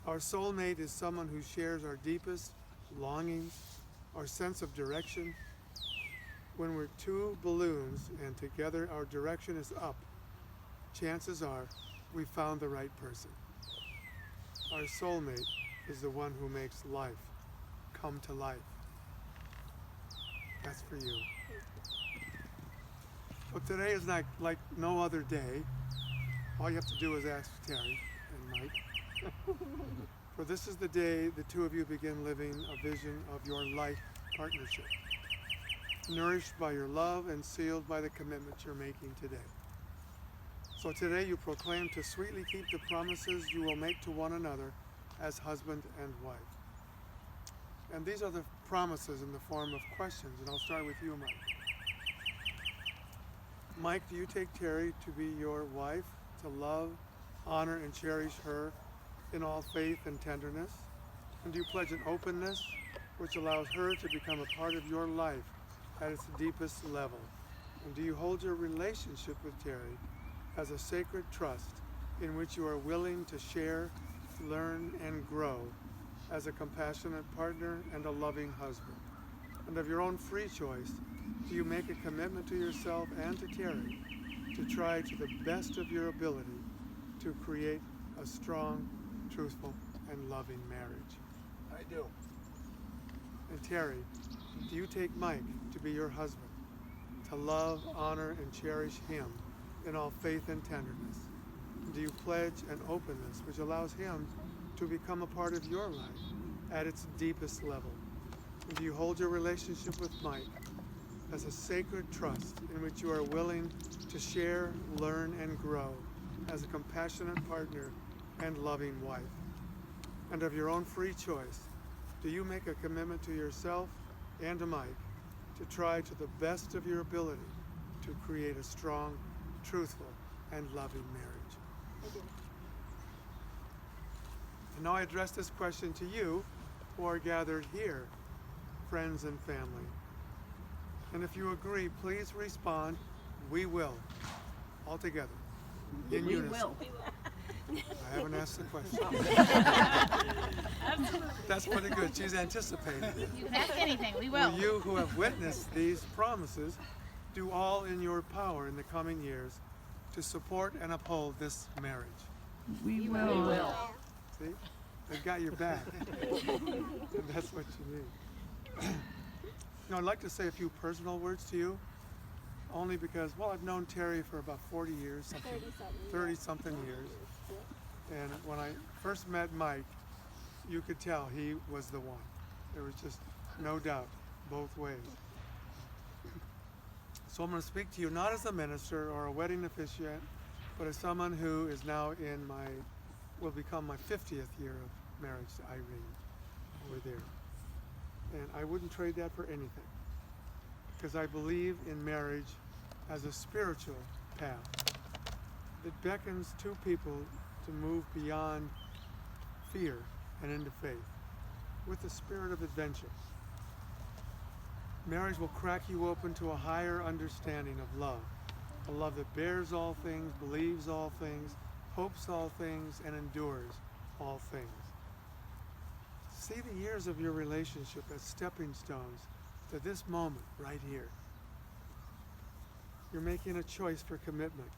Our soulmate is someone who shares our deepest longings, our sense of direction. When we're two balloons and together our direction is up, chances are we found the right person. Our soulmate is the one who makes life come to life. That's for you. So today is not like no other day. All you have to do is ask Terry and Mike. For this is the day the two of you begin living a vision of your life partnership, nourished by your love and sealed by the commitment you're making today. So today you proclaim to sweetly keep the promises you will make to one another as husband and wife. And these are the promises in the form of questions, and I'll start with you, Mike. Mike, do you take Terry to be your wife, to love, honor, and cherish her in all faith and tenderness? And do you pledge an openness which allows her to become a part of your life at its deepest level? And do you hold your relationship with Terry as a sacred trust in which you are willing to share, learn, and grow as a compassionate partner and a loving husband? And of your own free choice, do you make a commitment to yourself and to Terry to try to the best of your ability to create a strong, truthful, and loving marriage? I do. And Terry, do you take Mike to be your husband, to love, honor, and cherish him in all faith and tenderness? Do you pledge an openness which allows him to become a part of your life at its deepest level? And do you hold your relationship with Mike as a sacred trust in which you are willing to share, learn, and grow as a compassionate partner and loving wife? And of your own free choice, do you make a commitment to yourself and to Mike to try to the best of your ability to create a strong, truthful, and loving marriage? I do. And now I address this question to you who are gathered here, friends and family. And if you agree, please respond, "We will," all together, in We unison. will. I haven't asked the question. That's pretty good. She's anticipating it. You can ask anything, we will. Will you who have witnessed these promises do all in your power in the coming years to support and uphold this marriage? We will. See? They've got your back. And that's what you need. I'd like to say a few personal words to you, only because, well, I've known Terry for about 40 years, 30-something years. And when I first met Mike, you could tell he was the one. There was just no doubt, both ways. So I'm going to speak to you not as a minister or a wedding officiant, but as someone who is now will become my 50th year of marriage to Irene. We're there. And I wouldn't trade that for anything, because I believe in marriage as a spiritual path that beckons two people to move beyond fear and into faith with the spirit of adventure. Marriage will crack you open to a higher understanding of love, a love that bears all things, believes all things, hopes all things, and endures all things. See the years of your relationship as stepping stones to this moment right here. You're making a choice for commitment.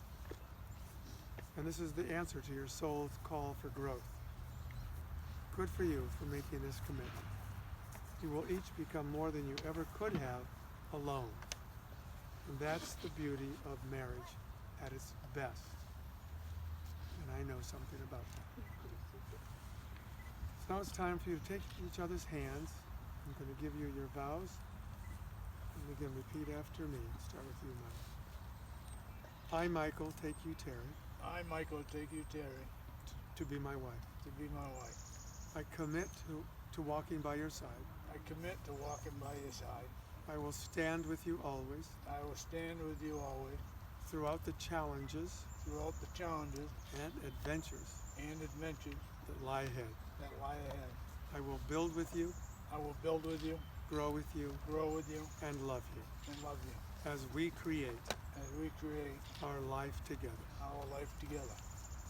And this is the answer to your soul's call for growth. Good for you for making this commitment. You will each become more than you ever could have alone. And that's the beauty of marriage at its best. And I know something about that. So now it's time for you to take each other's hands. I'm going to give you your vows. And again, repeat after me. Start with you, Mike. I, Michael, take you, Terry, I, Michael, take you, Terry, to be my wife. to be my wife. I commit to walking by your side. I commit to walking by your side. I will stand with you always I will stand with you always throughout the challenges throughout the challenges and adventures and adventures that lie ahead. that lie ahead. I will build with you, I will build with you, grow with you, grow with you, and love you and love you as we create as we create our life together. our life together.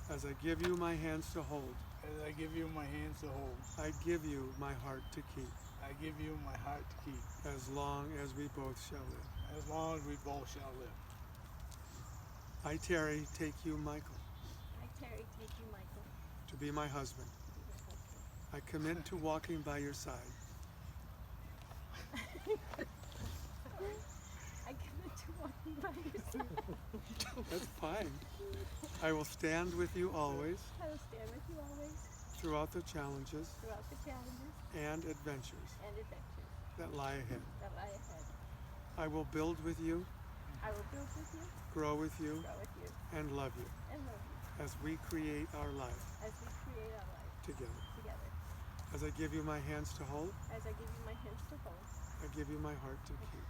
As I give you my hands to hold, as I give you my hands to hold. I give you my heart to keep, I give you my heart to keep, as long as we both shall live. as long as we both shall live. I, Terry, take you, Michael, I, Terry, take you, Michael, to be my husband. to be your husband. I commit to walking by your side, I commit to walking by your side. that's fine. I will stand with you always I will stand with you always throughout the challenges throughout the challenges and adventures and adventures that lie ahead. that lie ahead. I will build with you, I will build with you, grow with you, grow with you, and love you and love you as we create our life as we create our life together. together. As I give you my hands to hold, As I give you my hands to hold, I give you my heart to keep,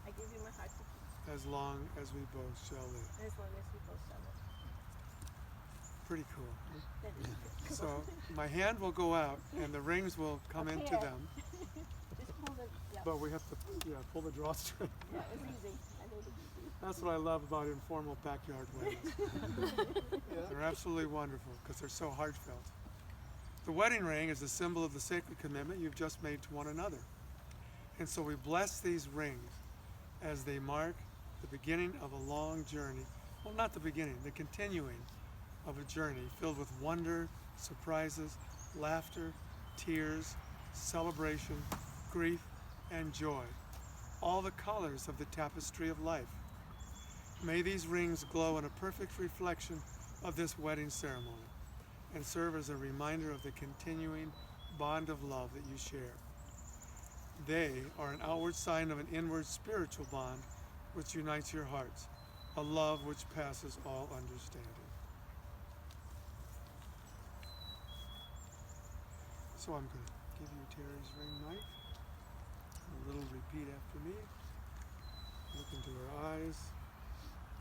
I give you my heart to keep, as long as we both shall live. as long as we both shall live. Pretty cool. Huh? That is So my hand will go out and the rings will come Okay. into them, just pull the, yeah, but we have to pull the drawstring. yeah, it was easy. I made it easy. That's what I love about informal backyard weddings. Yeah. They're absolutely wonderful because they're so heartfelt. The wedding ring is a symbol of the sacred commitment you've just made to one another. And so we bless these rings as they mark the beginning of a long journey. Well, not the beginning, the continuing of a journey filled with wonder, surprises, laughter, tears, celebration, grief, and joy. All the colors of the tapestry of life. May these rings glow in a perfect reflection of this wedding ceremony and serve as a reminder of the continuing bond of love that you share. They are an outward sign of an inward spiritual bond which unites your hearts, a love which passes all understanding. So I'm going to give you Terry's ring, Mike. A little repeat after me. Look into her eyes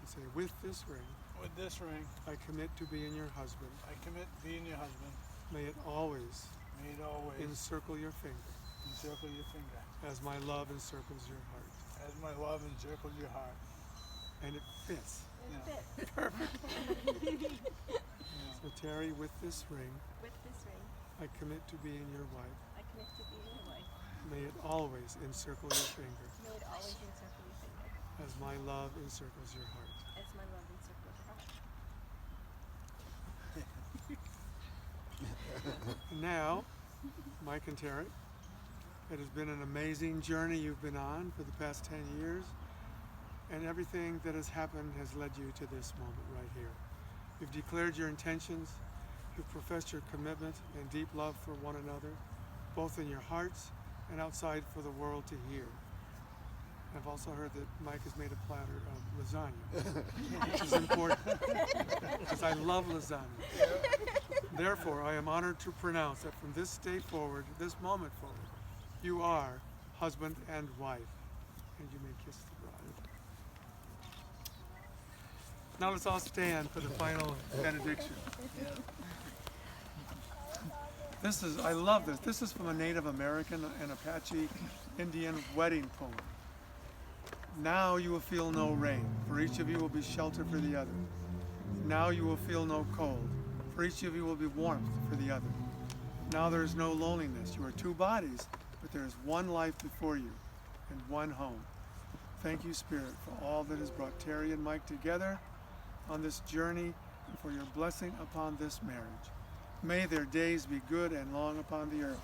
and say, with this ring, With this ring, I commit to being your husband. I commit being your husband. May it always May it always encircle your finger encircle your finger, as my love encircles your heart. as my love encircles your heart. And it fits. It Yeah. fits. Yeah. So Terry, with this ring, With this ring, I commit to being your wife. I commit to being your wife. May it always encircle your finger May it always encircle your finger, as my love encircles your heart. as my love encircles your heart. And now, Mike and Terry, it has been an amazing journey you've been on for the past 10 years, and everything that has happened has led you to this moment right here. You've declared your intentions, you've professed your commitment and deep love for one another, both in your hearts and outside for the world to hear. I've also heard that Mike has made a platter of lasagna, which is important, because I love lasagna. Therefore, I am honored to pronounce that from this day forward, this moment forward, you are husband and wife. And you may kiss the bride. Now let's all stand for the final benediction. I love this. This is from a Native American and Apache Indian wedding poem. Now you will feel no rain, for each of you will be shelter for the other. Now you will feel no cold, for each of you will be warmth for the other. Now there is no loneliness. You are two bodies, but there is one life before you and one home. Thank you, Spirit, for all that has brought Terry and Mike together on this journey and for your blessing upon this marriage. May their days be good and long upon the earth.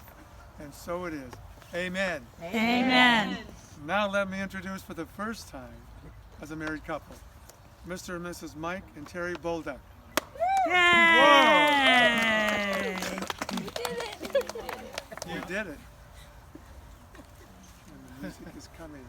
And so it is. Amen. Amen. Now let me introduce for the first time as a married couple, Mr. and Mrs. Mike and Terry Bolduc. Yay! You did it. And the music is coming.